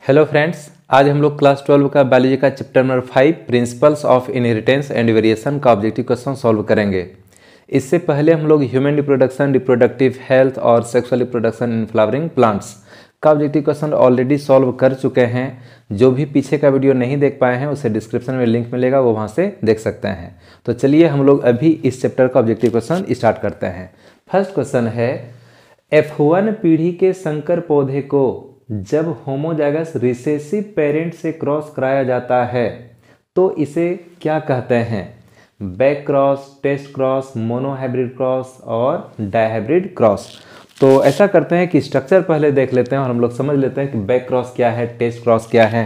Hello friends, आज हम लोग क्लास 12 का बायोलॉजी का chapter number 5 principles of inheritance and variation का ऑब्जेक्टिव क्वेश्चन सॉल्व करेंगे। इससे पहले हम लोग ह्यूमन रिप्रोडक्शन, रिप्रोडक्टिव हेल्थ और sexual reproduction in flowering plants का ऑब्जेक्टिव क्वेश्चन ऑलरेडी सॉल्व कर चुके हैं। जो भी पीछे का वीडियो नहीं देख पाए हैं उसे डिस्क्रिप्शन में लिंक मिलेगा, वो वहाँ से देख सकते हैं। तो चलिए हम लोग अभी इस चैप्टर का ऑब्जेक्टिव क्वेश्चन स्टार्ट करते हैं। फर्स्ट क्वेश्चन है, F1 पीढ़ी के संकर पौधे को जब होमोजाइगस रिसेसिव पेरेंट से क्रॉस कराया जाता है तो इसे क्या कहते हैं? Back cross, test cross, monohybrid cross और डायहाइब्रिड क्रॉस। तो ऐसा करते हैं कि स्ट्रक्चर पहले देख लेते हैं और हम लोग समझ लेते हैं कि बैक क्रॉस क्या है, टेस्ट क्रॉस क्या है।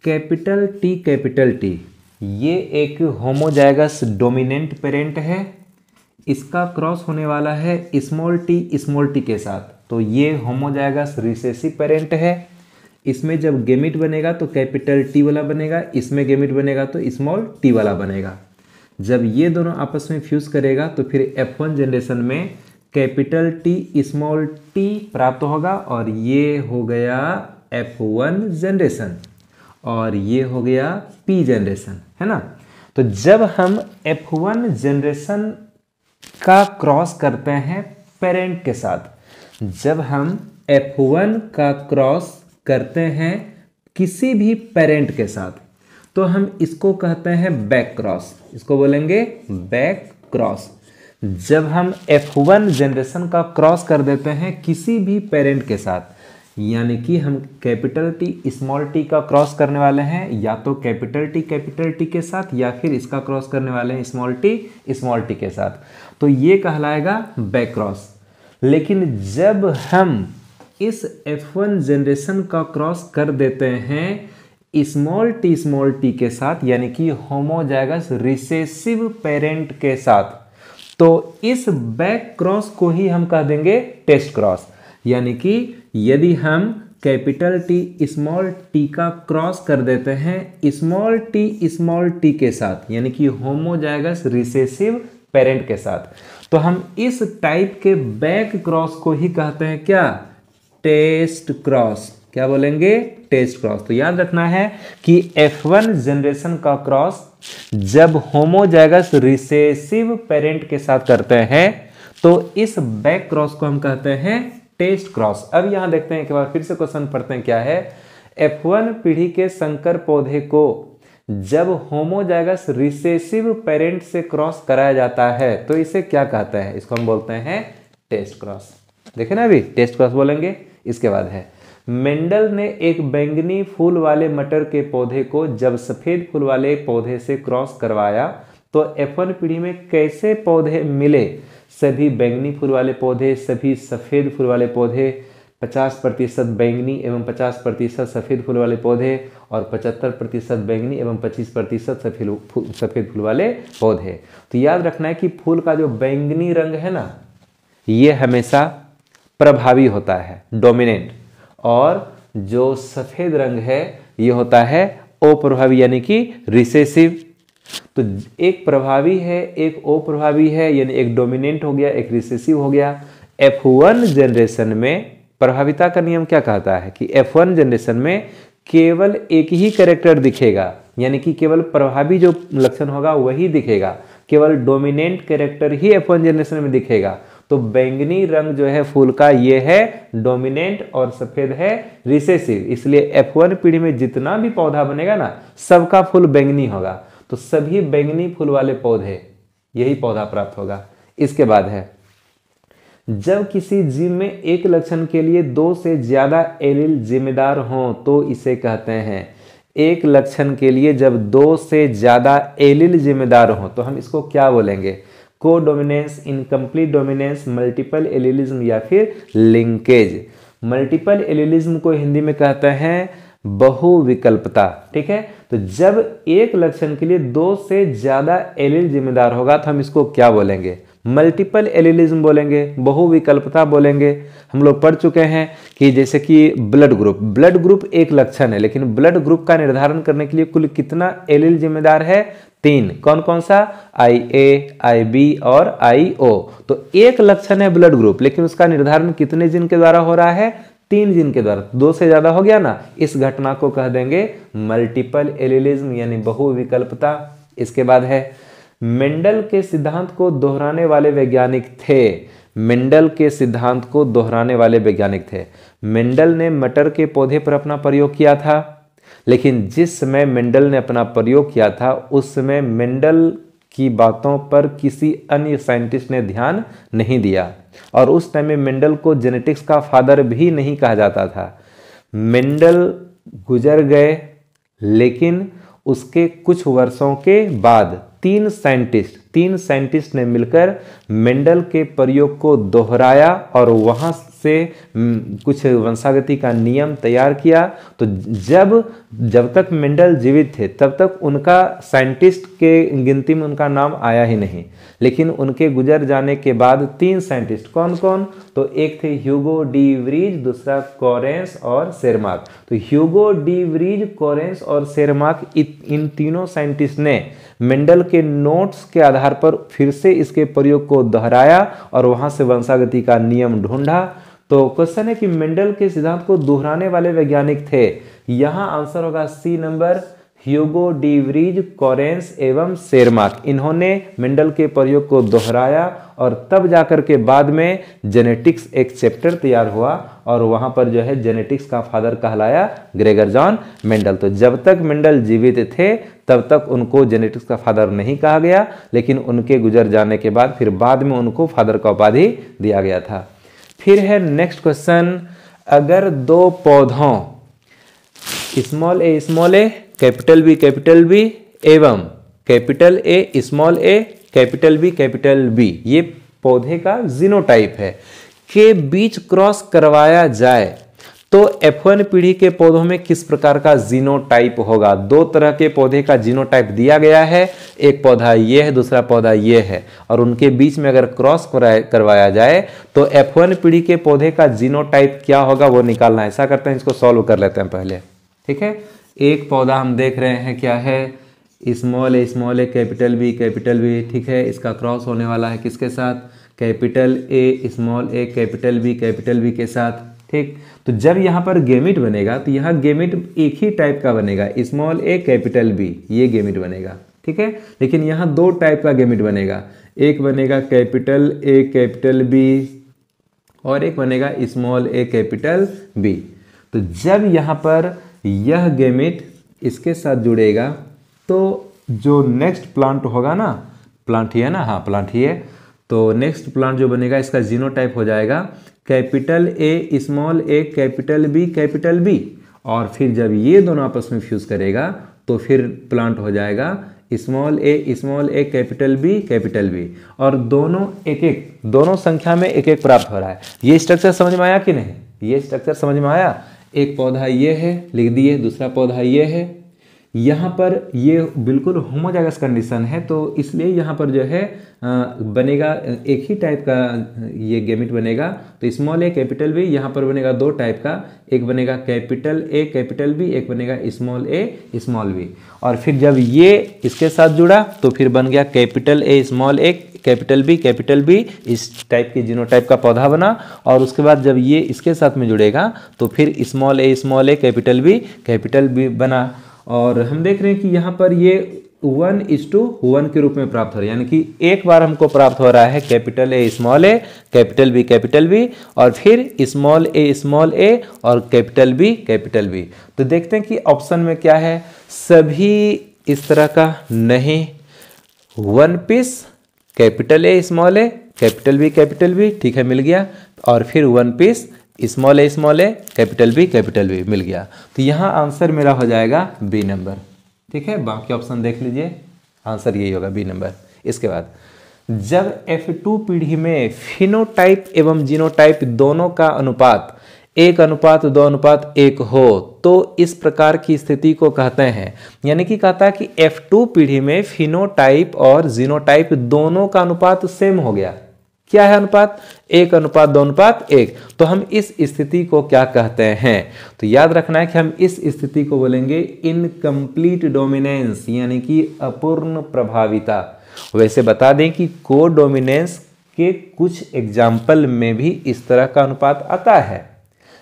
कैपिटल टी ये एक होमोजाइगस डोमिनेंट पेरेंट है। इसका क्रॉस होने वाला है स्मॉल टी के साथ। तो ये होमोजाइगस रिसेसिव पेरेंट है। इसमें जब गेमिट बनेगा तो कैपिटल टी वाला बनेगा, इसमें गेमिट बनेगा तो स्मॉल टी वाला बनेगा। जब ये दोनों आपस में फ्यूज करेगा तो फिर F1 जनरेशन में कैपिटल टी स्मॉल टी प्राप्त होगा और ये हो गया F1 जनरेशन और ये हो गया P जनरेशन, है ना। तो जब हम F1 जनरेशन का क्रॉस करते हैं पेरेंट के साथ, जब हम F1 का क्रॉस करते हैं किसी भी पेरेंट के साथ तो हम इसको कहते हैं बैक क्रॉस। इसको बोलेंगे बैक क्रॉस। जब हम F1 जनरेशन का क्रॉस कर देते हैं किसी भी पेरेंट के साथ, यानी कि हम कैपिटल टी स्मॉल टी का क्रॉस करने वाले हैं, या तो कैपिटल टी के साथ या फिर इसका क्रॉस करने वाले हैं स्मॉल टी के साथ, तो ये कहलाएगा बैक क्रॉस। लेकिन जब हम इस F1 जनरेशन का क्रॉस कर देते हैं स्मॉल टी के साथ, यानी कि होमोजाइगस रिसेसिव पेरेंट के साथ, तो इस बैक क्रॉस को ही हम कह देंगे टेस्ट क्रॉस। यानी कि यदि हम कैपिटल टी स्मॉल टी का क्रॉस कर देते हैं स्मॉल टी के साथ, यानी कि होमोजाइगस रिसेसिव पेरेंट के साथ, तो हम इस टाइप के बैक क्रॉस को ही कहते हैं क्या? Test cross. क्या बोलेंगे? Test cross. तो याद रखना है कि F1 जनरेशन का क्रॉस जब होमोजाइगस रिसेसिव पेरेंट के साथ करते हैं तो इस बैक क्रॉस को हम कहते हैं टेस्ट क्रॉस। अब यहां देखते हैं, एक बार फिर से क्वेश्चन पढ़ते हैं। क्या है? F1 पीढ़ी के संकर पौधे को जब होमोजाइगस रिसेसिव पेरेंट से क्रॉस कराया जाता है तो इसे क्या कहते हैं? इसको हम बोलते हैं टेस्ट क्रॉस। देखे ना, अभी टेस्ट क्रॉस बोलेंगे। इसके बाद है, मेंडल ने एक बैंगनी फूल वाले मटर के पौधे को जब सफेद फूल वाले पौधे से क्रॉस करवाया तो F1 पीढ़ी में कैसे पौधे मिले? सभी बैंगनी फूल वाले पौधे, सभी सफेद फूल वाले पौधे, 50% बैंगनी एवं 50% सफेद फूल वाले पौधे और 75% बैंगनी एवं 25% सफेद फूल वाले पौधे। तो याद रखना है कि फूल का जो बैंगनी रंग है ना, ये हमेशा प्रभावी होता है, डोमिनेंट, और जो सफेद रंग है ये होता है अप्रभावी, यानी कि रिसेसिव। तो एक प्रभावी है, एक अप्रभावी है, यानी एक डोमिनेंट हो गया, एक रिसेसिव हो गया। F1 जनरेशन में प्रभाविता का नियम क्या कहता है कि F1 जनरेशन में केवल एक ही कैरेक्टर दिखेगा, यानी कि केवल प्रभावी जो लक्षण होगा वही दिखेगा, केवल डोमिनेंट कैरेक्टर ही F1 जनरेशन में दिखेगा। तो बैंगनी रंग जो है फूल का, ये है डोमिनेंट और सफेद है रिसेसिव। इसलिए F1 पीढ़ी में जितना भी पौधा बनेगा ना, सबका फूल बैंगनी होगा। तो सभी बैंगनी फूल वाले पौधे, यही पौधा प्राप्त होगा। इसके बाद है, जब किसी जीव में एक लक्षण के लिए 2 से ज्यादा एलील जिम्मेदार हों तो इसे कहते हैं। एक लक्षण के लिए जब 2 से ज्यादा एलील जिम्मेदार हों तो हम इसको क्या बोलेंगे? कोडोमिनेंस, इनकम्प्लीट डोमिनेंस, मल्टीपल एलीलिज्म या फिर लिंकेज। मल्टीपल एलीलिज्म को हिंदी में कहते हैं बहुविकल्पता। ठीक है, तो जब एक लक्षण के लिए 2 से ज्यादा एलील जिम्मेदार होगा तो हम इसको क्या बोलेंगे? मल्टीपल एलीलिज्म बोलेंगे, बहुविकल्पता बोलेंगे। हम लोग पढ़ चुके हैं कि जैसे कि ब्लड ग्रुप एक लक्षण है, लेकिन ब्लड ग्रुप का निर्धारण करने के लिए कुल कितना एलील जिम्मेदार है? 3। कौन कौन सा? IA, IB और IO। तो एक लक्षण है ब्लड ग्रुप, लेकिन उसका निर्धारण कितने जीन के द्वारा हो रहा है? 3 जीन के द्वारा, 2 से ज्यादा हो गया ना, इस घटना को कह देंगे मल्टीपल एलिलिज्म यानी बहुविकल्पता। इसके बाद है मेंडल के सिद्धांत को दोहराने वाले वैज्ञानिक थे। मेंडल के सिद्धांत को दोहराने वाले वैज्ञानिक थे। मेंडल ने मटर के पौधे पर अपना प्रयोग किया था, लेकिन जिस समय मेंडल ने अपना प्रयोग किया था उस समय मेंडल की बातों पर किसी अन्य साइंटिस्ट ने ध्यान नहीं दिया, और उस टाइम में मेंडल को जेनेटिक्स का फादर भी नहीं कहा जाता था। मेंडल गुजर गए, लेकिन उसके कुछ वर्षों के बाद तीन साइंटिस्ट ने मिलकर मेंडल के प्रयोग को दोहराया और वहां से कुछ वंशागति का नियम तैयार किया। तो जब तक मेंडल जीवित थे तब तक उनका साइंटिस्ट के गिनती में उनका नाम आया ही नहीं, लेकिन उनके गुजर जाने के बाद 3 साइंटिस्ट, कौन कौन, तो एक थे ह्यूगो डी व्रीज, दूसरा कोरेंस और शेरमार्क। तो ह्यूगो डी व्रीज, कोरेंस और शेरमार्क, इन तीनों साइंटिस्ट ने मेंडल के नोट्स के आधार पर फिर से इसके प्रयोग को दोहराया और वहां से वंशागति का नियम ढूंढा। तो क्वेश्चन है कि मेंडल के सिद्धांत को दोहराने वाले वैज्ञानिक थे। यहां आंसर होगा C number, Hugo de Vries, Correns एवं शेरमार्क। इन्होंने मेंडल के प्रयोग को दोहराया और तब जाकर के बाद में जेनेटिक्स एक चैप्टर तैयार हुआ और वहां पर जो है जेनेटिक्स का फादर कहलाया ग्रेगर जॉन मेंडल। तो जब तक मेंडल जीवित थे तब तक उनको जेनेटिक्स का फादर नहीं कहा गया, लेकिन उनके गुजर जाने के बाद फिर बाद में उनको फादर का उपाधि दिया गया था। फिर है नेक्स्ट क्वेश्चन, अगर 2 पौधों स्मॉल ए कैपिटल बी एवं capital A small a capital B, ये पौधे का जीनोटाइप है, के बीच क्रॉस करवाया जाए तो F1 पीढ़ी के पौधों में किस प्रकार का जीनोटाइप होगा। 2 तरह के पौधे का जीनोटाइप दिया गया है, एक पौधा ये है, दूसरा पौधा ये है, और उनके बीच में अगर क्रॉस करवाया जाए तो F1 पीढ़ी के पौधे का जीनोटाइप क्या होगा वो निकालना है। ऐसा करते हैं, इसको सॉल्व कर लेते हैं पहले, ठीक है। एक पौधा हम देख रहे हैं क्या है, स्मॉल ए कैपिटल बी, ठीक है। इसका क्रॉस होने वाला है किसके साथ, capital A small a capital B के साथ, ठीक। तो जब यहाँ पर गेमिट बनेगा तो यहाँ गेमिट एक ही टाइप का बनेगा, स्मॉल ए कैपिटल बी, ये गेमिट बनेगा, ठीक है। लेकिन यहाँ 2 टाइप का गेमिट बनेगा, एक बनेगा कैपिटल ए कैपिटल बी और एक बनेगा स्मॉल ए कैपिटल बी। तो जब यहाँ पर यह गेमिट इसके साथ जुड़ेगा तो जो नेक्स्ट प्लांट होगा ना, प्लांट ही है ना, हाँ प्लांट ही है, तो नेक्स्ट प्लांट जो बनेगा इसका जीनोटाइप हो जाएगा capital A small a capital B, और फिर जब ये दोनों आपस में फ्यूज करेगा तो फिर प्लांट हो जाएगा स्मॉल ए कैपिटल बी, और दोनों संख्या में एक प्राप्त हो रहा है। ये स्ट्रक्चर समझ में आया कि नहीं, ये स्ट्रक्चर समझ में आया। एक पौधा ये है, लिख दिए, दूसरा पौधा ये है, यहाँ पर ये बिल्कुल होमोजाइगस कंडीशन है, तो इसलिए यहाँ पर जो है बनेगा एक ही टाइप का ये गेमिट बनेगा। तो स्मॉल ए कैपिटल बी, यहाँ पर बनेगा 2 टाइप का, एक बनेगा कैपिटल ए कैपिटल बी, एक बनेगा स्मॉल ए स्मॉल बी। और फिर जब ये इसके साथ जुड़ा तो फिर बन गया capital A small a capital B, इस टाइप की जीनोटाइप का पौधा बना। और उसके बाद जब ये इसके साथ में जुड़ेगा तो फिर स्मॉल ए कैपिटल बी बना। और हम देख रहे हैं कि यहाँ पर ये 1:1 के रूप में प्राप्त हो रहा है, यानी कि एक बार हमको प्राप्त हो रहा है कैपिटल ए कैपिटल बी और फिर स्मॉल ए और कैपिटल बी। तो देखते हैं कि ऑप्शन में क्या है, सभी इस तरह का नहीं, 1 piece capital A capital B, ठीक है, मिल गया, और फिर 1 piece small a capital B मिल गया। तो यहाँ आंसर मेरा हो जाएगा बी नंबर, ठीक है। बाकी ऑप्शन देख लीजिए, आंसर यही होगा बी नंबर। इसके बाद जब F2 पीढ़ी में फिनोटाइप एवं जीनोटाइप दोनों का अनुपात 1:2:1 हो तो इस प्रकार की स्थिति को कहते हैं, यानी कि कहता है कि F2 पीढ़ी में फिनोटाइप और जीनोटाइप दोनों का अनुपात सेम हो गया। क्या है अनुपात, 1:2:1। तो हम इस स्थिति को क्या कहते हैं, तो याद रखना है कि हम इस स्थिति को बोलेंगे इनकम्प्लीट डोमिनेंस, यानी कि अपूर्ण प्रभाविता। वैसे बता दें कि कोडोमिनेंस के कुछ एग्जाम्पल में भी इस तरह का अनुपात आता है,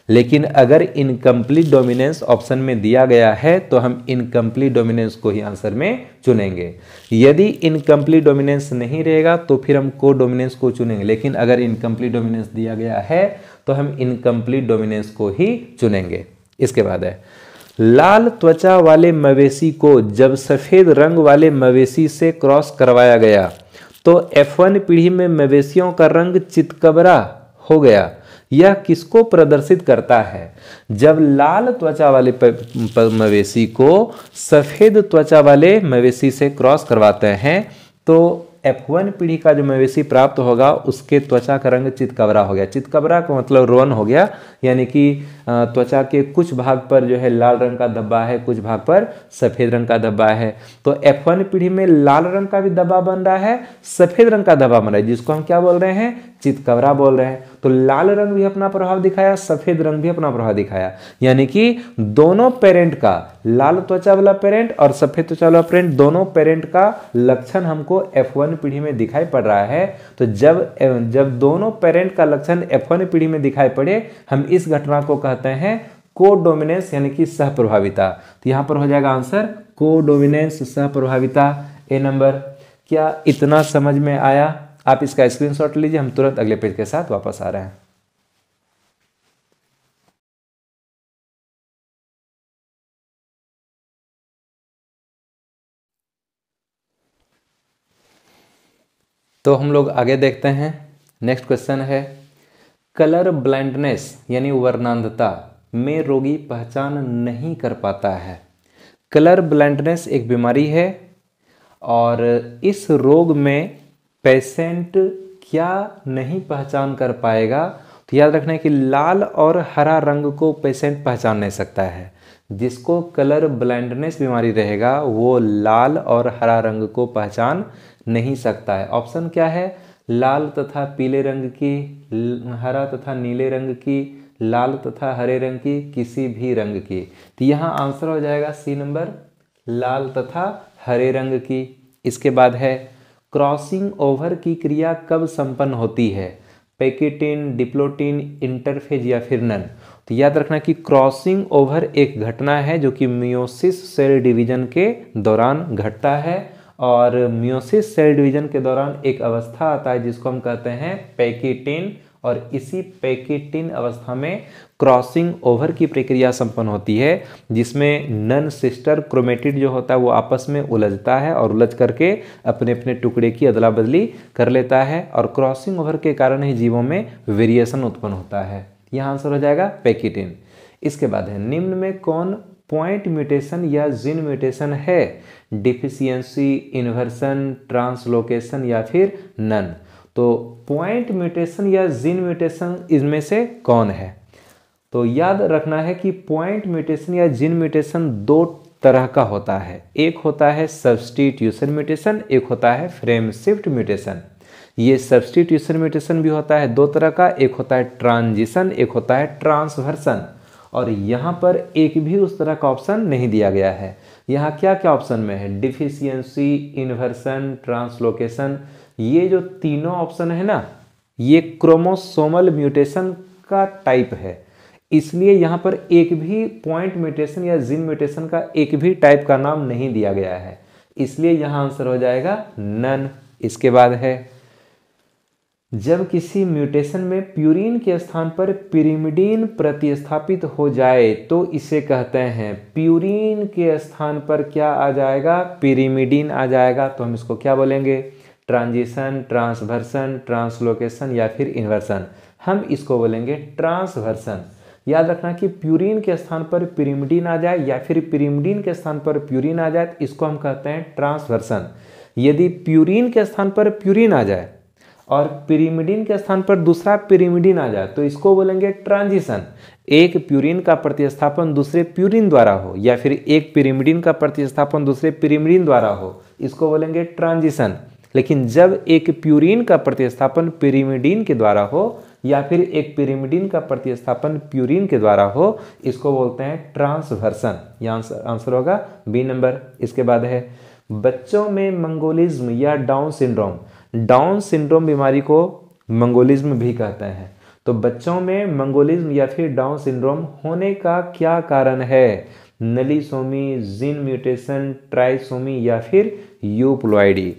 लेकिन अगर इनकम्प्लीट डोमिनेंस ऑप्शन में दिया गया है तो हम इनकम्प्लीट डोमिनेंस को ही आंसर में चुनेंगे। यदि इनकम्प्लीट डोमिनेंस नहीं रहेगा तो फिर हम को डोमिनेंस को चुनेंगे, लेकिन अगर इनकम्प्लीट डोमिनेंस दिया गया है तो हम इनकम्प्लीट डोमिनेंस को ही चुनेंगे। इसके बाद है, लाल त्वचा वाले मवेशी को जब सफेद रंग वाले मवेशी से क्रॉस करवाया गया तो F1 पीढ़ी में मवेशियों का रंग चितकबरा हो गया। यह किसको प्रदर्शित करता है? जब लाल त्वचा वाले मवेशी को सफेद त्वचा वाले मवेशी से क्रॉस करवाते हैं तो F1 पीढ़ी का जो मवेशी प्राप्त होगा उसके त्वचा का रंग चितकबरा हो गया। चितकबरा का मतलब रोन हो गया, यानी कि त्वचा के कुछ भाग पर जो है लाल रंग का धब्बा है, कुछ भाग पर सफेद रंग का धब्बा है। तो F1 पीढ़ी में लाल रंग का भी धब्बा बन रहा है, सफेद रंग का धब्बा बन रहा है, जिसको हम क्या बोल रहे हैं? चितकबरा बोल रहे हैं। तो लाल रंग भी अपना प्रभाव दिखाया, सफेद रंग भी अपना प्रभाव दिखाया, यानी कि दोनों पेरेंट का, लाल त्वचा वाला पेरेंट और सफेद त्वचा वाला पेरेंट, दोनों पेरेंट का लक्षण हमको F1 पीढ़ी में दिखाई पड़ रहा है। तो जब दोनों पेरेंट का लक्षण F1 पीढ़ी में दिखाई पड़े, हम इस घटना को कहते हैं कोडोमिनेंस, यानी कि सहप्रभाविता। तो यहां पर हो जाएगा आंसर कोडोमिनेंस, सहप्रभाविता, ए नंबर। क्या इतना समझ में आया? आप इसका स्क्रीनशॉट लीजिए, हम तुरंत अगले पेज के साथ वापस आ रहे हैं। तो हम लोग आगे देखते हैं। नेक्स्ट क्वेश्चन है, कलर ब्लाइंडनेस यानी वर्णांधता में रोगी पहचान नहीं कर पाता है। कलर ब्लाइंडनेस एक बीमारी है और इस रोग में पेशेंट क्या नहीं पहचान कर पाएगा? तो याद रखना है कि लाल और हरा रंग को पेशेंट पहचान नहीं सकता है। जिसको कलर ब्लाइंडनेस बीमारी रहेगा वो लाल और हरा रंग को पहचान नहीं सकता है। ऑप्शन क्या है? लाल तथा पीले रंग की, हरा तथा नीले रंग की, लाल तथा हरे रंग की, किसी भी रंग की। तो यहाँ आंसर हो जाएगा सी नंबर, लाल तथा हरे रंग की। इसके बाद है, क्रॉसिंग ओवर की क्रिया कब संपन्न होती है? पैकेटिन, डिप्लोटिन, इंटरफेज या फिर नन। तो याद रखना कि क्रॉसिंग ओवर एक घटना है जो कि मियोसिस सेल डिवीजन के दौरान घटता है, और मियोसिस सेल डिवीजन के दौरान एक अवस्था आता है जिसको हम कहते हैं पैकेटिन, और इसी पैकेटिन अवस्था में क्रॉसिंग ओवर की प्रक्रिया संपन्न होती है, जिसमें नन सिस्टर क्रोमेटिड जो होता है वो आपस में उलझता है और उलझ करके अपने अपने टुकड़े की अदला बदली कर लेता है, और क्रॉसिंग ओवर के कारण ही जीवों में वेरिएशन उत्पन्न होता है। यह आंसर हो जाएगा पैकेटिन। इसके बाद है, निम्न में कौन पॉइंट म्यूटेशन या जीन म्यूटेशन है? डिफिशियंसी, इन्वर्सन, ट्रांसलोकेशन या फिर नन। तो पॉइंट म्यूटेशन या जीन म्यूटेशन इनमें से कौन है? तो याद रखना है कि पॉइंट म्यूटेशन या जीन म्यूटेशन दो तरह का होता है। एक होता है सब्स्टिट्यूशन म्यूटेशन, एक होता है फ्रेम शिफ्ट म्यूटेशन। ये सब्स्टिट्यूशन म्यूटेशन भी होता है दो तरह का, एक होता है ट्रांजिशन, एक होता है ट्रांसवर्सन। और यहाँ पर एक भी उस तरह का ऑप्शन नहीं दिया गया है। यहाँ क्या क्या ऑप्शन में है? Deficiency, inversion, translocation. ये जो तीनों ऑप्शन है ना, ये क्रोमोसोमल म्यूटेशन का टाइप है, इसलिए यहाँ पर एक भी पॉइंट म्यूटेशन या जीन म्यूटेशन का एक भी टाइप का नाम नहीं दिया गया है, इसलिए यहाँ आंसर हो जाएगा नन। इसके बाद है, जब किसी म्यूटेशन में प्यूरिन के स्थान पर पिरिमिडीन प्रतिस्थापित हो जाए तो इसे कहते हैं, प्यूरिन के स्थान पर क्या आ जाएगा? पिरिमिडीन आ जाएगा। तो हम इसको क्या बोलेंगे? ट्रांजिशन, ट्रांसवर्सन, ट्रांसलोकेशन या फिर इन्वर्सन। हम इसको बोलेंगे ट्रांसवर्सन। याद रखना कि प्यूरिन के स्थान पर पिरिमिडीन आ जाए या फिर पिरिमिडीन के स्थान पर प्यूरिन आ जाए तो इसको हम कहते हैं ट्रांसवर्सन। यदि प्यूरिन के स्थान पर प्यूरिन आ जाए और पिरिमिडीन के स्थान पर दूसरा पिरिमिडीन आ जाए तो इसको बोलेंगे ट्रांजिशन। एक प्यूरिन का प्रतिस्थापन दूसरे प्यूरिन द्वारा हो या फिर एक पिरिमिडीन का प्रतिस्थापन दूसरे पिरिमिडीन द्वारा हो, इसको बोलेंगे ट्रांजिशन। लेकिन जब एक प्यूरिन का प्रतिस्थापन पिरिमिडीन के द्वारा हो या फिर एक पिरिमिडीन का प्रतिस्थापन प्यूरिन के द्वारा हो, इसको बोलते हैं ट्रांसवर्सन। यह आंसर होगा बी नंबर। इसके बाद है, बच्चों में मंगोलिज्म या डाउन सिंड्रोम। डाउन सिंड्रोम बीमारी को मंगोलिज्म भी कहते हैं। तो बच्चों में मंगोलिज्म या फिर डाउन सिंड्रोम होने का क्या कारण है? नलीसोमी, जीन म्यूटेशन, ट्राइसोमी या फिर यूप्लॉइडी।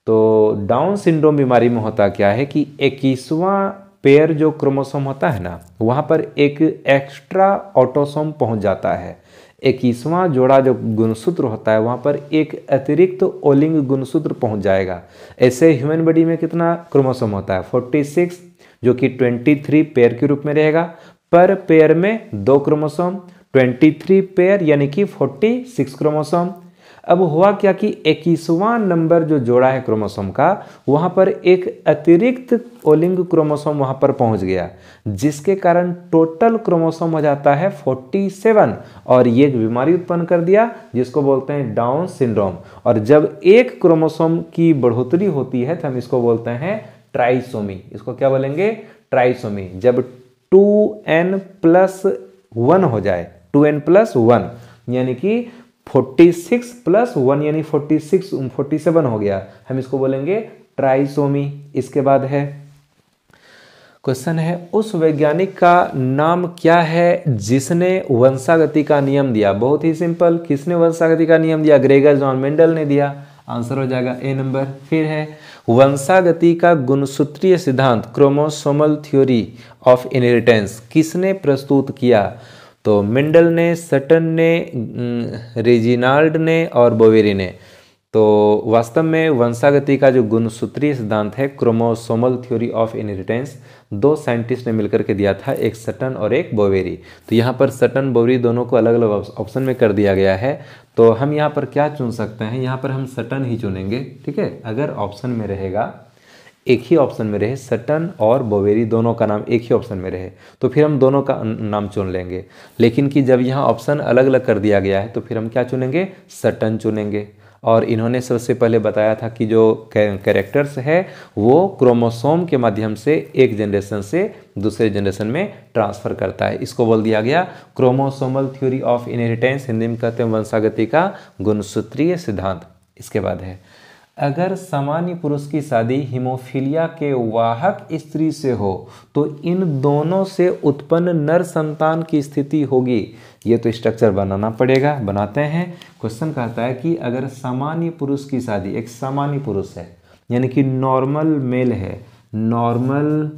तो डाउन सिंड्रोम बीमारी में होता क्या है कि 21वां पेयर जो क्रोमोसोम होता है ना, वहाँ पर एक एक्स्ट्रा ऑटोसोम पहुँच जाता है। 21वां जोड़ा जो गुणसूत्र होता है वहाँ पर एक अतिरिक्त ओलिंग गुणसूत्र पहुँच जाएगा। ऐसे ह्यूमन बॉडी में कितना क्रोमोसोम होता है? 46, जो कि 23 पेयर के रूप में रहेगा। पर पेयर में 2 क्रोमोसोम, 23 पेयर यानी कि 46 क्रोमोसोम। अब हुआ क्या कि 21वां नंबर जो जोड़ा है क्रोमोसोम का, वहां पर एक अतिरिक्त ओलिंग क्रोमोसोम वहां पर पहुंच गया, जिसके कारण टोटल क्रोमोसोम हो जाता है 47 और ये एक बीमारी उत्पन्न कर दिया जिसको बोलते हैं डाउन सिंड्रोम। और जब एक क्रोमोसोम की बढ़ोतरी होती है तो हम इसको बोलते हैं ट्राइसोमी। इसको क्या बोलेंगे? ट्राइसोमी। जब 2n+1 हो जाए, 2n+1 यानी कि 46+1 यानी 47 हो गया, हम इसको बोलेंगे ट्राइसोमी। इसके बाद है क्वेश्चन है, उस वैज्ञानिक का नाम क्या है जिसने वंशागति का नियम दिया? बहुत ही सिंपल, किसने वंशागति का नियम दिया? ग्रेगर जॉन मेंडल ने दिया। आंसर हो जाएगा ए नंबर। फिर है वंशागति का गुणसूत्रीय सिद्धांत, क्रोमोसोमल थ्योरी ऑफ इनहेरिटेंस, किसने प्रस्तुत किया? तो मेंडल ने, सटन ने, रेजिनाल्ड ने और बोवेरी ने। तो वास्तव में वंशागति का जो गुणसूत्रीय सिद्धांत है, chromosomal theory of inheritance, 2 scientist ने मिलकर के दिया था, एक सटन और एक बोवेरी। तो यहाँ पर सटन बोवेरी दोनों को अलग अलग ऑप्शन में कर दिया गया है। तो हम यहाँ पर क्या चुन सकते हैं? यहाँ पर हम सटन ही चुनेंगे, ठीक है। अगर ऑप्शन में रहेगा, एक ही ऑप्शन में रहे, सटन और बोवेरी दोनों का नाम एक ही ऑप्शन में रहे, तो फिर हम दोनों का नाम चुन लेंगे। लेकिन कि जब यहाँ ऑप्शन अलग अलग कर दिया गया है तो फिर हम क्या चुनेंगे? सटन चुनेंगे। और इन्होंने सबसे पहले बताया था कि जो कैरेक्टर्स है वो क्रोमोसोम के माध्यम से एक जनरेशन से दूसरे जनरेशन में ट्रांसफर करता है। इसको बोल दिया गया chromosomal theory of inheritance, Hindi में कहते हैं वंशागति का गुणसूत्रीय सिद्धांत। इसके बाद है, अगर सामान्य पुरुष की शादी हीमोफीलिया के वाहक स्त्री से हो तो इन दोनों से उत्पन्न नर संतान की स्थिति होगी। ये तो स्ट्रक्चर बनाना पड़ेगा, बनाते हैं। क्वेश्चन कहता है कि अगर सामान्य पुरुष की शादी, एक सामान्य पुरुष है यानी कि नॉर्मल मेल है, नॉर्मल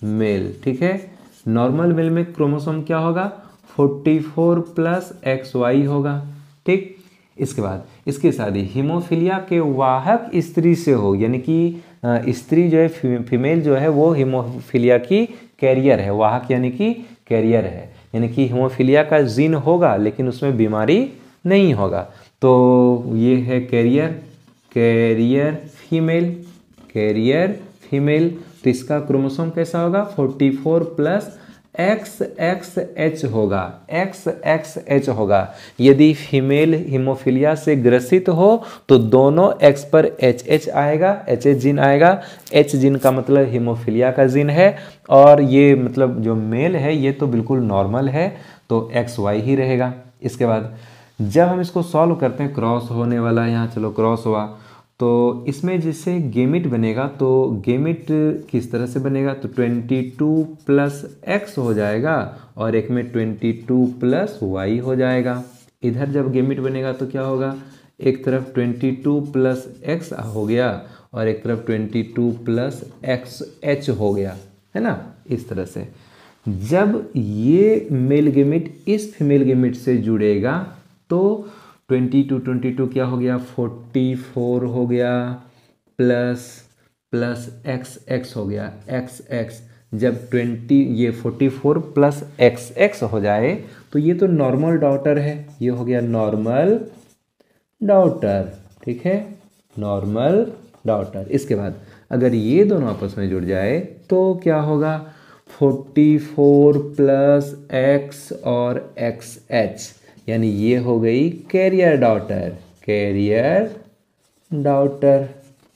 मेल, ठीक है। नॉर्मल मेल में क्रोमोसोम क्या होगा? 44+XY होगा, ठीक। इसके बाद इसकी शादी हीमोफीलिया के वाहक स्त्री से हो, यानी कि स्त्री जो है, फीमेल जो है वो हीमोफीलिया की कैरियर है, वाहक यानी कि कैरियर है, यानी कि हीमोफीलिया का जीन होगा लेकिन उसमें बीमारी नहीं होगा। तो ये है कैरियर फीमेल। तो इसका क्रोमोसोम कैसा होगा? 44+XXH होगा, XXH होगा। यदि फीमेल हीमोफीलिया से ग्रसित हो तो दोनों X पर HH आएगा, HH जीन आएगा। H जीन का मतलब हीमोफीलिया का जीन है, और ये मतलब जो मेल है ये तो बिल्कुल नॉर्मल है, तो XY ही रहेगा। इसके बाद जब हम इसको सॉल्व करते हैं, क्रॉस होने वाला है यहाँ, चलो क्रॉस हुआ, तो इसमें जैसे गेमिट बनेगा, तो गेमिट किस तरह से बनेगा? तो 22+X हो जाएगा और एक में 22+Y हो जाएगा। इधर जब गेमिट बनेगा तो क्या होगा? एक तरफ 22+X हो गया और एक तरफ 22+XH हो गया, है ना। इस तरह से जब ये मेल गेमिट इस फीमेल गेमिट से जुड़ेगा तो 22 क्या हो गया? 44 हो गया, प्लस XX हो गया, XX। जब ये 44+XX हो जाए तो ये तो नॉर्मल डॉटर है, ये हो गया नॉर्मल डॉटर, ठीक है, नॉर्मल डॉटर। इसके बाद अगर ये दोनों आपस में जुड़ जाए तो क्या होगा? 44+X और XH, यानी ये हो गई कैरियर डॉटर,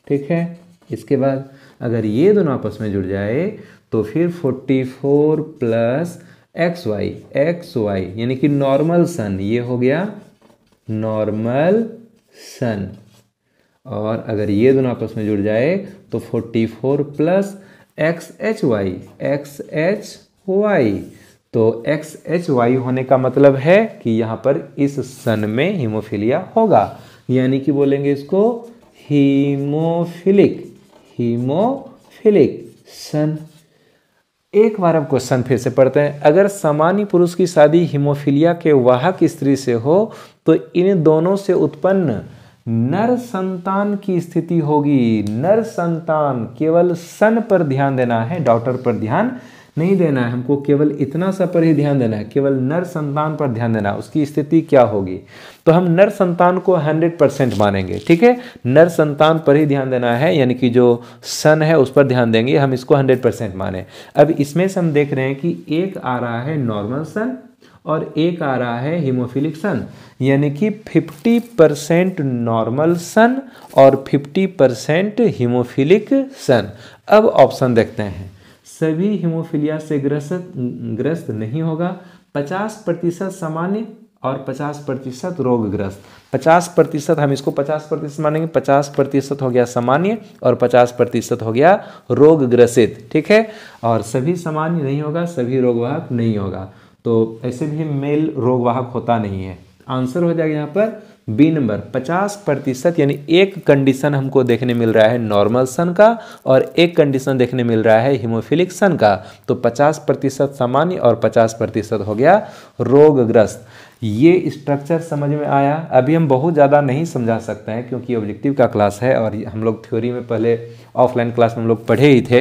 ठीक है। इसके बाद अगर ये दोनों आपस में जुड़ जाए तो फिर 44+XY यानी कि नॉर्मल सन, ये हो गया नॉर्मल सन। और अगर ये दोनों आपस में जुड़ जाए तो 44+XY XHY तो XHY होने का मतलब है कि यहाँ पर इस सन में हीमोफीलिया होगा, यानी कि बोलेंगे इसको हीमोफिलिक सन। एक बार अब क्वेश्चन फिर से पढ़ते हैं। अगर सामान्य पुरुष की शादी हीमोफीलिया के वाहक स्त्री से हो तो इन दोनों से उत्पन्न नर संतान की स्थिति होगी। नर संतान, केवल सन पर ध्यान देना है, डॉटर पर ध्यान नहीं देना है, हमको केवल इतना सा पर ही ध्यान देना है, केवल नर संतान पर ध्यान देना है। उसकी स्थिति क्या होगी, तो हम नर संतान को 100% मानेंगे, ठीक है। नर संतान पर ही ध्यान देना है, यानी कि जो सन है उस पर ध्यान देंगे, हम इसको 100% माने। अब इसमें से हम देख रहे हैं कि एक आ रहा है नॉर्मल सन और एक आ रहा है हीमोफिलिक सन, यानी कि 50% नॉर्मल सन और 50% हीमोफिलिक सन। अब ऑप्शन देखते हैं। सभी हीमोफीलिया से ग्रस्त नहीं होगा, 50% सामान्य और 50% रोगग्रस्त। 50% हम इसको 50% मानेंगे, 50% हो गया सामान्य और 50% हो गया रोगग्रसित, ठीक है। और सभी सामान्य नहीं होगा, सभी रोगवाहक नहीं होगा, तो ऐसे भी मेल रोगवाहक होता नहीं है। आंसर हो जाएगा यहाँ पर बी नंबर 50%, यानी एक कंडीशन हमको देखने मिल रहा है नॉर्मल सन का और एक कंडीशन देखने मिल रहा है हीमोफिलिक सन का, तो 50% सामान्य और 50% हो गया रोगग्रस्त। ये स्ट्रक्चर समझ में आया। अभी हम बहुत ज़्यादा नहीं समझा सकते हैं क्योंकि ऑब्जेक्टिव का क्लास है और हम लोग थ्योरी में पहले ऑफलाइन क्लास में हम लोग पढ़े ही थे,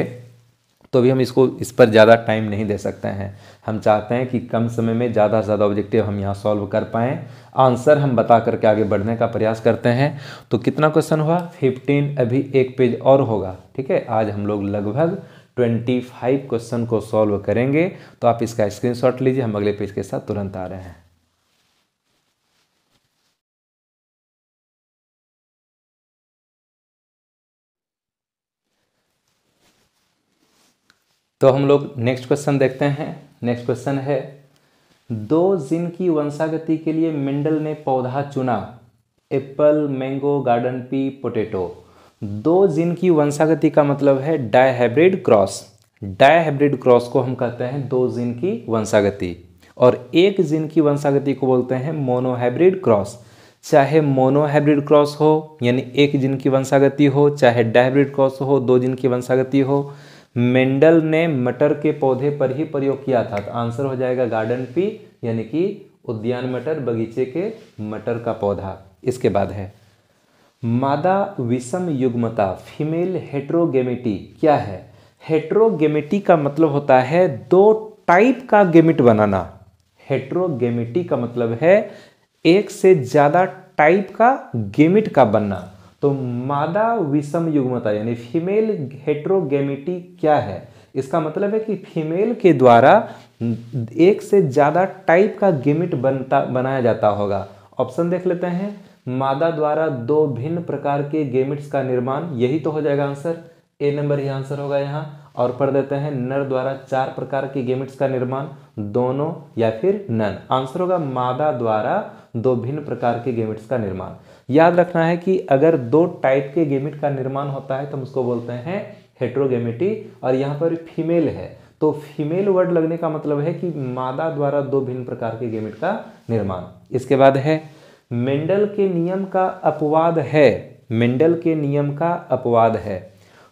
तो अभी हम इस पर ज़्यादा टाइम नहीं दे सकते हैं। हम चाहते हैं कि कम समय में ज़्यादा से ज़्यादा ऑब्जेक्टिव हम यहाँ सॉल्व कर पाएँ, आंसर हम बता करके आगे बढ़ने का प्रयास करते हैं। तो कितना क्वेश्चन हुआ 15, अभी एक पेज और होगा, ठीक है। आज हम लोग लगभग 25 क्वेश्चन को सॉल्व करेंगे, तो आप इसका स्क्रीनशॉट लीजिए, हम अगले पेज के साथ तुरंत आ रहे हैं। तो हम लोग नेक्स्ट क्वेश्चन देखते हैं। नेक्स्ट क्वेश्चन है, 2 जीन की वंशागति के लिए मेंडल ने पौधा चुना, Apple, mango, garden pea, potato. 2 gene की वंशागति का मतलब है डायहाइब्रिड क्रॉस। डायहाइब्रिड क्रॉस को हम कहते हैं 2 जीन की वंशागति, और एक जीन की वंशागति को बोलते हैं मोनोहाइब्रिड क्रॉस। चाहे मोनोहाइब्रिड क्रॉस हो यानी एक जीन की वंशागति हो, चाहे डायहाइब्रिड क्रॉस हो 2 जीन की वंशागति हो, मेंडल ने मटर के पौधे पर ही प्रयोग किया था। तो आंसर हो जाएगा गार्डन पी, यानी कि उद्यान मटर, बगीचे के मटर का पौधा। इसके बाद है मादा विषम युग्मता, फीमेल हेट्रोगेमिटी क्या है। हेट्रोगेमिटी का मतलब होता है 2 टाइप का गेमिट बनाना। हेट्रोगेमिटी का मतलब है एक से ज्यादा टाइप का गेमिट का बनना। तो मादा विषम युग्मता यानी फीमेल हेट्रोगेमिटी क्या है, इसका मतलब है कि फीमेल के द्वारा एक से ज़्यादा टाइप का गेमिट बनाया जाता होगा। ऑप्शन देख लेते हैं। मादा द्वारा 2 भिन्न प्रकार के गेमिट्स का निर्माण, यही तो हो जाएगा आंसर, ए नंबर ही आंसर होगा यहाँ। और पढ़ देते हैं, नर द्वारा 4 प्रकार के गेमिट्स का निर्माण, दोनों या फिर नन। आंसर होगा मादा द्वारा 2 भिन्न प्रकार के गेमिट्स का निर्माण। याद रखना है कि अगर 2 टाइप के गेमिट का निर्माण होता है तो हम उसको बोलते हैं हेट्रोगेमिटी, और यहाँ पर फीमेल है तो फीमेल वर्ड लगने का मतलब है कि मादा द्वारा 2 भिन्न प्रकार के गेमिट का निर्माण। इसके बाद है मेंडल के नियम का अपवाद है। मेंडल के नियम का अपवाद है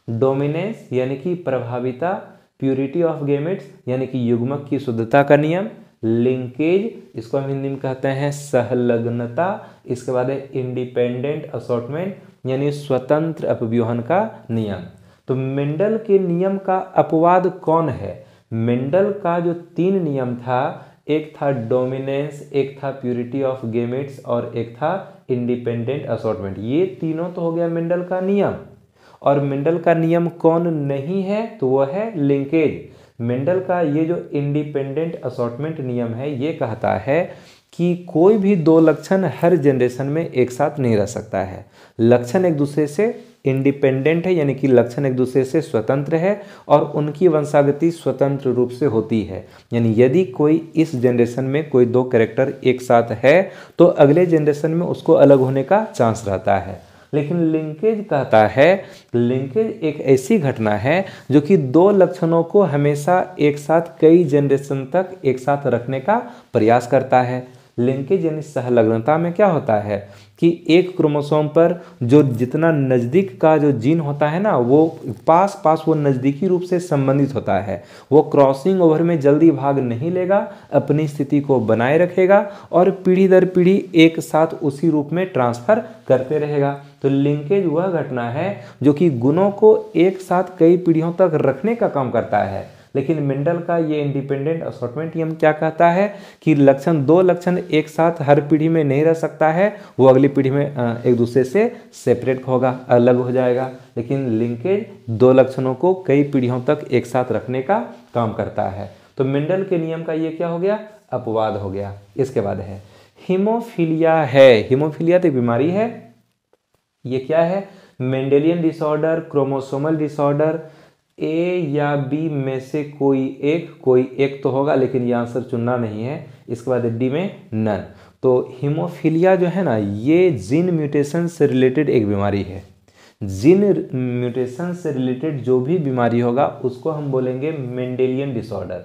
डोमिनेंस यानी कि प्रभाविता, प्यूरिटी ऑफ गेमेट्स यानी कि युग्मक की शुद्धता का नियम, लिंकेज इसको हम हिंदी में कहते हैं सहलग्नता, इसके बाद है इंडिपेंडेंट असॉर्टमेंट यानी स्वतंत्र अपव्यूहन का नियम। तो मेंडल के नियम का अपवाद कौन है। मेंडल का जो 3 नियम था, एक था डोमिनेंस, एक था प्यूरिटी ऑफ गेमेट्स और एक था इंडिपेंडेंट असॉर्टमेंट। ये तीनों तो हो गया मेंडल का नियम। और मेंडल का नियम कौन नहीं है, तो वह है लिंकेज। मेंडल का ये जो इंडिपेंडेंट असॉर्टमेंट नियम है, ये कहता है कि कोई भी 2 लक्षण हर जनरेशन में एक साथ नहीं रह सकता है। लक्षण एक दूसरे से इंडिपेंडेंट है यानी कि लक्षण एक दूसरे से स्वतंत्र है और उनकी वंशागति स्वतंत्र रूप से होती है। यानी यदि कोई इस जनरेशन में कोई 2 कैरेक्टर एक साथ है तो अगले जनरेशन में उसको अलग होने का चांस रहता है। लेकिन लिंकेज कहता है, लिंकेज एक ऐसी घटना है जो कि दो लक्षणों को हमेशा एक साथ कई जनरेशन तक एक साथ रखने का प्रयास करता है। लिंकेज यानी सहलग्नता में क्या होता है कि एक क्रोमोसोम पर जो जितना नज़दीक का जो जीन होता है ना, वो पास पास वो नज़दीकी रूप से संबंधित होता है। वो क्रॉसिंग ओवर में जल्दी भाग नहीं लेगा, अपनी स्थिति को बनाए रखेगा और पीढ़ी दर पीढ़ी एक साथ उसी रूप में ट्रांसफर करते रहेगा। तो लिंकेज वह घटना है जो कि गुणों को एक साथ कई पीढ़ियों तक रखने का काम करता है। लेकिन मेंडल का ये इंडिपेंडेंट असॉर्टमेंट नियम क्या कहता है कि लक्षण, दो लक्षण एक साथ हर पीढ़ी में नहीं रह सकता है, वो अगली पीढ़ी में एक दूसरे से सेपरेट होगा, अलग हो जाएगा। लेकिन लिंकेज दो लक्षणों को कई पीढ़ियों तक एक साथ रखने का काम करता है। तो मेंडल के नियम का ये क्या हो गया, अपवाद हो गया। इसके बाद है हीमोफीलिया है। हीमोफीलिया तो बीमारी है। ये क्या है, मेंडेलियन डिसऑर्डर, क्रोमोसोमल डिसऑर्डर, ए या बी में से कोई एक तो होगा, लेकिन ये आंसर चुनना नहीं है। इसके बाद डी में नन। तो हीमोफीलिया जो है ना, ये जीन म्यूटेशन से रिलेटेड एक बीमारी है। जीन म्यूटेशन से रिलेटेड जो भी बीमारी होगा उसको हम बोलेंगे मेंडेलियन डिसऑर्डर।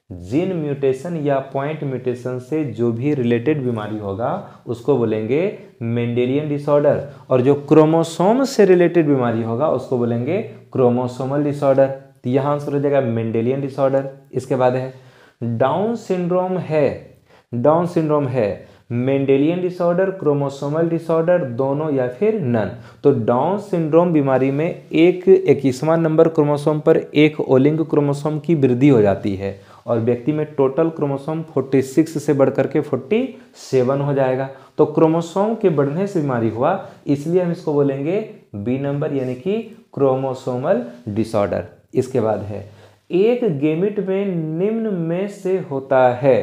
जीन म्यूटेशन या पॉइंट म्यूटेशन से जो भी रिलेटेड बीमारी होगा उसको बोलेंगे मेंडेलियन डिसऑर्डर, और जो क्रोमोसोम से रिलेटेड बीमारी होगा उसको बोलेंगे क्रोमोसोमल डिसऑर्डर। तो यहाँ आंसर हो जाएगा मेंडेलियन डिसऑर्डर। इसके बाद है डाउन सिंड्रोम है। डाउन सिंड्रोम है मेंडेलियन डिसऑर्डर, क्रोमोसोमल डिसऑर्डर, दोनों या फिर नन। तो डाउन सिंड्रोम बीमारी में एक 21वां नंबर क्रोमोसोम पर एक ओलिंग क्रोमोसोम की वृद्धि हो जाती है और व्यक्ति में टोटल क्रोमोसोम 46 से बढ़कर के 47 हो जाएगा। तो क्रोमोसोम के बढ़ने से बीमारी हुआ, इसलिए हम इसको बोलेंगे बी नंबर, यानी कि क्रोमोसोमल डिसऑर्डर। इसके बाद है एक गेमिट में निम्न में से होता है।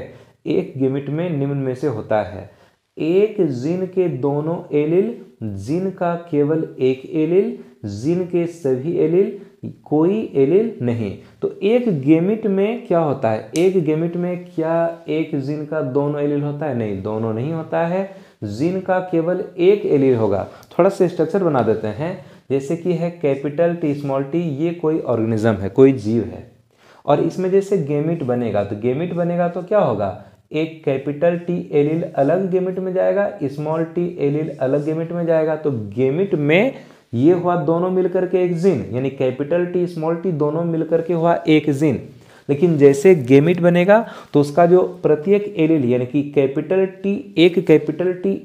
एक गेमिट में निम्न में से होता है एक जीन के दोनों एलील, जीन का केवल एक एलील, जीन के सभी एलील, कोई एलील नहीं। तो एक गेमिट में क्या होता है, एक गेमिट में क्या एक जीन का दोनों एलील होता है? नहीं, दोनों नहीं होता है, जीन का केवल एक एलील होगा। थोड़ा सा स्ट्रक्चर बना देते हैं, जैसे कि है कैपिटल टी स्मॉल टी, ये कोई ऑर्गेनिज्म है, कोई जीव है, और इसमें जैसे गेमिट बनेगा तो गेमिट बनेगा तो क्या होगा, एक कैपिटल टी एलील अलग गेमिट में जाएगा, स्मॉल टी एलील अलग गेमिट में जाएगा। तो गेमिट में ये हुआ दोनों मिलकर के एक जीन, यानी कैपिटल टी स्मॉल टी दोनों मिलकर के हुआ एक जीन। लेकिन जैसे गेमिट बनेगा तो उसका जो प्रत्येक एलील, यानी कि कैपिटल टी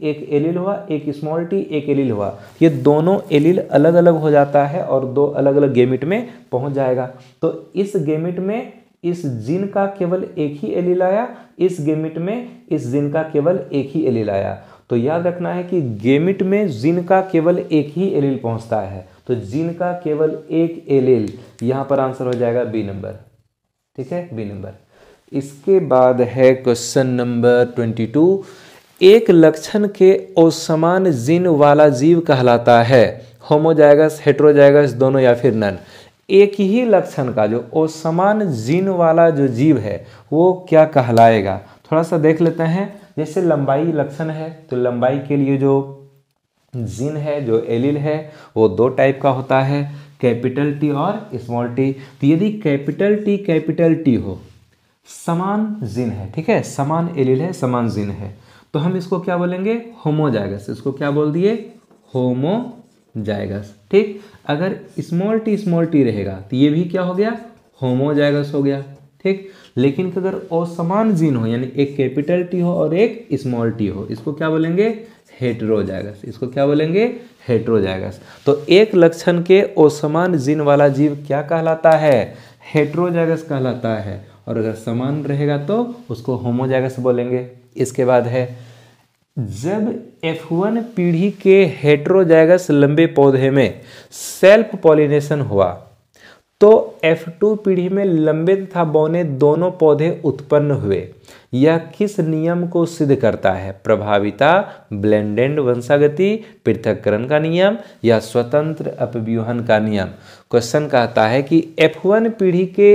एक एलील हुआ, एक स्मॉल टी एक एलील हुआ, ये दोनों एलील अलग अलग हो जाता है और दो अलग अलग गेमिट में पहुंच जाएगा। तो इस गेमिट में इस जीन का केवल एक ही एलील आया, इस गेमिट में इस जीन का केवल एक ही एलील आया। तो याद रखना है कि गेमिट में जीन का केवल एक ही एलील पहुंचता है, तो जीन का केवल एक एलील, यहां पर आंसर हो जाएगा बी नंबर। ठीक है, बी नंबर। इसके बाद है क्वेश्चन नंबर 22। एक लक्षण के असमान जीन वाला जीव कहलाता है होमोजाइगस, हेटेरोजाइगस, दोनों या फिर नन। एक ही लक्षण का जो असमान जीन वाला जो जीव है वो क्या कहलाएगा, थोड़ा सा देख लेते हैं। जैसे लंबाई लक्षण है तो लंबाई के लिए जो जीन है, जो एलील है, वो दो टाइप का होता है, कैपिटल टी और स्मॉल टी। तो यदि कैपिटल टी हो, समान जीन है, ठीक है, समान एलील है, समान जीन है, तो हम इसको क्या बोलेंगे, होमोजाइगस। इसको क्या बोल दिए, होमोजाइगस। ठीक, अगर स्मॉल टी रहेगा तो ये भी क्या हो गया, होमोजाइगस हो गया। ठीक, लेकिन अगर असमान जीन हो, यानी एक कैपिटल टी हो और एक स्मॉल टी हो, इसको क्या बोलेंगे, हेटेरोजाइगस। इसको क्या बोलेंगे, हेटेरोजाइगस। तो एक लक्षण के असमान जीन वाला जीव क्या कहलाता है, हेटेरोजाइगस कहलाता है, और अगर समान रहेगा तो उसको होमोजाइगस बोलेंगे। इसके बाद है जब F1 पीढ़ी के हेटेरोजाइगस लंबे पौधे में सेल्फ पॉलिनेशन हुआ तो F2 पीढ़ी में लंबे तथा बौने दोनों पौधे उत्पन्न हुए। यह किस नियम को सिद्ध करता है, प्रभाविता, ब्लेंडेड वंशागति, पृथक्करण का नियम या स्वतंत्र अपव्यूहन का नियम। क्वेश्चन कहता है कि F1 पीढ़ी के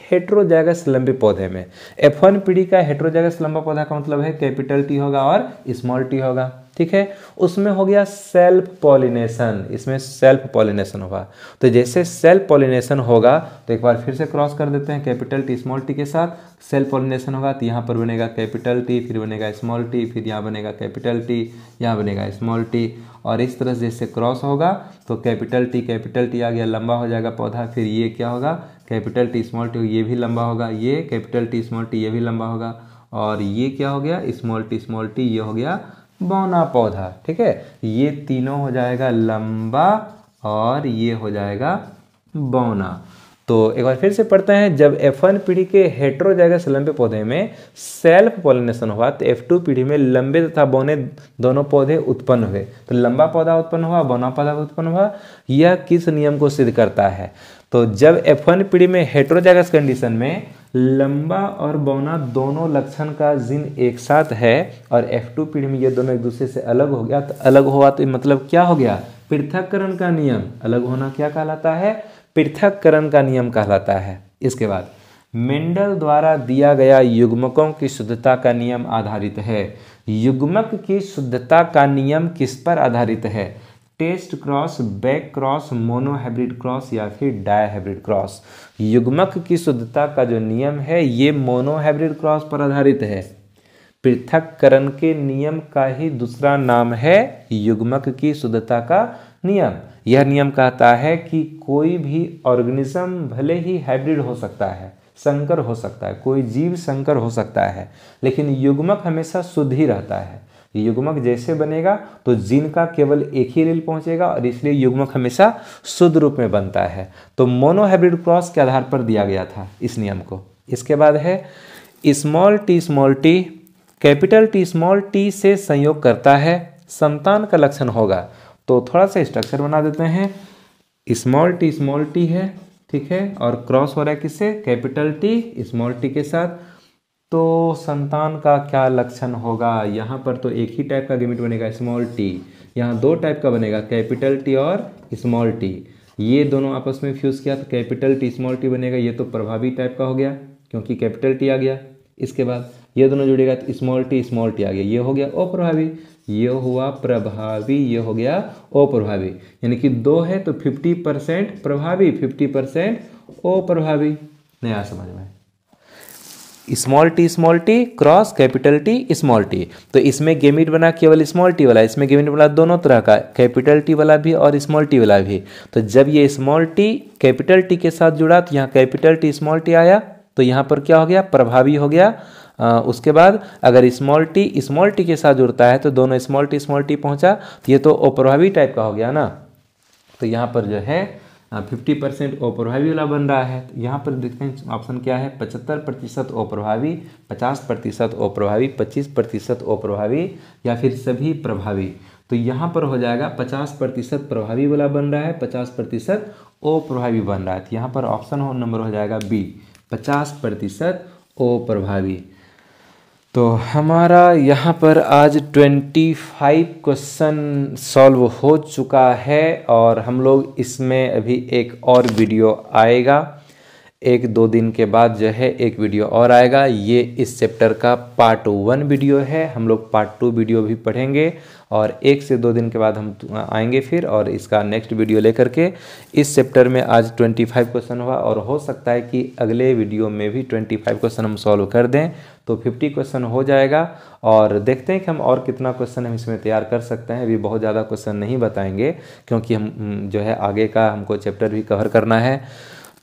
हेटेरोजाइगस लंबे पौधे में, F1 पीढ़ी का हेटेरोजाइगस लंबा पौधा का मतलब है कैपिटल टी होगा और स्मॉल टी होगा। ठीक है, उसमें हो गया सेल्फ पॉलिनेशन, इसमें सेल्फ पॉलिनेशन होगा। तो जैसे सेल्फ पॉलिनेशन होगा तो एक बार फिर से क्रॉस कर देते हैं कैपिटल टी स्मॉल टी के साथ, सेल्फ पॉलिनेशन होगा तो यहाँ पर बनेगा कैपिटल टी, फिर बनेगा स्मॉल टी, फिर यहाँ बनेगा कैपिटल टी, यहाँ बनेगा स्मॉल टी, और इस तरह से जैसे क्रॉस होगा तो कैपिटल टी आ गया, लंबा हो जाएगा पौधा, फिर ये क्या होगा कैपिटल टी स्मॉल टी, ये भी लंबा होगा, ये कैपिटल टी स्मॉल टी ये भी लंबा होगा, और ये क्या हो गया स्मॉल टी ये हो गया बौना पौधा। ठीक है, ये तीनों हो जाएगा लंबा और ये हो जाएगा बौना। तो एक बार फिर से पढ़ते हैं, जब F1 पीढ़ी के हेटेरोजाइगस लंबे पौधे में सेल्फ पॉलिनेशन हुआ तो F2 पीढ़ी में लंबे तथा बौने दोनों पौधे उत्पन्न हुए। तो लंबा पौधा उत्पन्न हुआ, बौना पौधा उत्पन्न हुआ। यह किस नियम को सिद्ध करता है? तो जब F1 पीढ़ी में हेटेरोजाइगस कंडीशन में लंबा और बौना दोनों लक्षण का जीन एक साथ है और F2 पीढ़ी में ये दोनों एक दूसरे से अलग हो गया, तो अलग हुआ तो मतलब क्या हो गया पृथक्करण का नियम। अलग होना क्या कहलाता है? पृथक्करण का नियम कहलाता है। इसके बाद मेंडल द्वारा दिया गया युग्मकों की शुद्धता का नियम आधारित है। युग्मक की शुद्धता का नियम किस पर आधारित है? Test cross, back cross, monohybrid cross या फिर डायहाइब्रिड क्रॉस। युग्मक की शुद्धता का जो नियम है ये मोनोहाइब्रिड क्रॉस पर आधारित है। पृथक्करण के नियम का ही दूसरा नाम है युग्मक की शुद्धता का नियम। यह नियम कहता है कि कोई भी ऑर्गेनिज्म भले ही हाइब्रिड हो सकता है, संकर हो सकता है, कोई जीव संकर हो सकता है, लेकिन युग्मक हमेशा शुद्ध ही रहता है। युग्मक जैसे बनेगा तो जीन का केवल एक ही एलील पहुंचेगा और इसलिए युग्मक हमेशा शुद्ध रूप में बनता है। तो मोनोहाइब्रिड क्रॉस के आधार पर दिया गया था इस नियम को। इसके बाद है small T capital T small T से संयोग करता है, संतान का लक्षण होगा। तो थोड़ा सा स्ट्रक्चर बना देते हैं। स्मॉल टी है, ठीक है, और क्रॉस हो रहा है किससे? कैपिटल टी स्मॉल टी के साथ। तो संतान का क्या लक्षण होगा? यहाँ पर तो एक ही टाइप का गैमेट बनेगा स्मॉल टी, यहाँ दो टाइप का बनेगा कैपिटल टी और स्मॉल टी। ये दोनों आपस में फ्यूज़ किया तो कैपिटल टी स्मॉल टी बनेगा। ये तो प्रभावी टाइप का हो गया क्योंकि कैपिटल टी आ गया। इसके बाद ये दोनों जुड़ेगा तो स्मॉल टी आ गया, ये हो गया अप्रभावी, ये हुआ प्रभावी, ये हो गया अप्रभावी। यानी कि दो है तो 50% प्रभावी, 50% अप्रभावी। नया समझ में? Small T cross capital T small T. तो इसमें गेमिट बना केवल स्मॉल टी वाला, इसमें गेमिट बना दोनों तरह का, कैपिटल टी वाला भी और स्मॉल टी वाला भी। तो जब ये स्मॉल टी कैपिटल टी के साथ जुड़ा तो यहाँ कैपिटल टी स्मॉल टी आया, तो यहाँ पर क्या हो गया? प्रभावी हो गया। उसके बाद अगर स्मॉल टी के साथ जुड़ता है तो दोनों स्मॉल टी पहुंचा, तो ये तो अप्रभावी टाइप का हो गया ना। तो यहाँ पर जो है 50% अप्रभावी वाला बन रहा है। तो यहाँ पर देखते हैं ऑप्शन क्या है, 75% अप्रभावी, 50% अप्रभावी, 25% अप्रभावी या फिर सभी प्रभावी। तो यहाँ पर हो जाएगा 50% प्रभावी वाला बन रहा है, 50% अप्रभावी बन रहा है। तो यहाँ पर ऑप्शन नंबर हो जाएगा बी, 50% अप्रभावी। तो हमारा यहाँ पर आज 25 क्वेश्चन सॉल्व हो चुका है और हम लोग इसमें अभी एक और वीडियो आएगा, 1-2 दिन के बाद जो है एक वीडियो और आएगा। ये इस चैप्टर का पार्ट 1 वीडियो है। हम लोग पार्ट 2 वीडियो भी पढ़ेंगे और 1 से 2 दिन के बाद हम आएंगे फिर और इसका नेक्स्ट वीडियो लेकर के। इस चैप्टर में आज 25 क्वेश्चन हुआ और हो सकता है कि अगले वीडियो में भी 25 क्वेश्चन हम सॉल्व कर दें, तो 50 क्वेश्चन हो जाएगा। और देखते हैं कि हम और कितना क्वेश्चन हम इसमें तैयार कर सकते हैं। अभी बहुत ज़्यादा क्वेश्चन नहीं बताएंगे क्योंकि हम जो है आगे का हमको चैप्टर भी कवर करना है।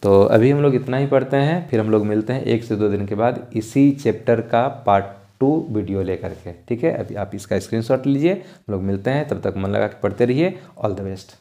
तो अभी हम लोग इतना ही पढ़ते हैं, फिर हम लोग मिलते हैं 1 से 2 दिन के बाद इसी चैप्टर का पार्ट 2 वीडियो लेकर के। ठीक है, अभी आप इसका स्क्रीनशॉट लीजिए, हम लोग मिलते हैं। तब तक मन लगा के पढ़ते रहिए। All the best.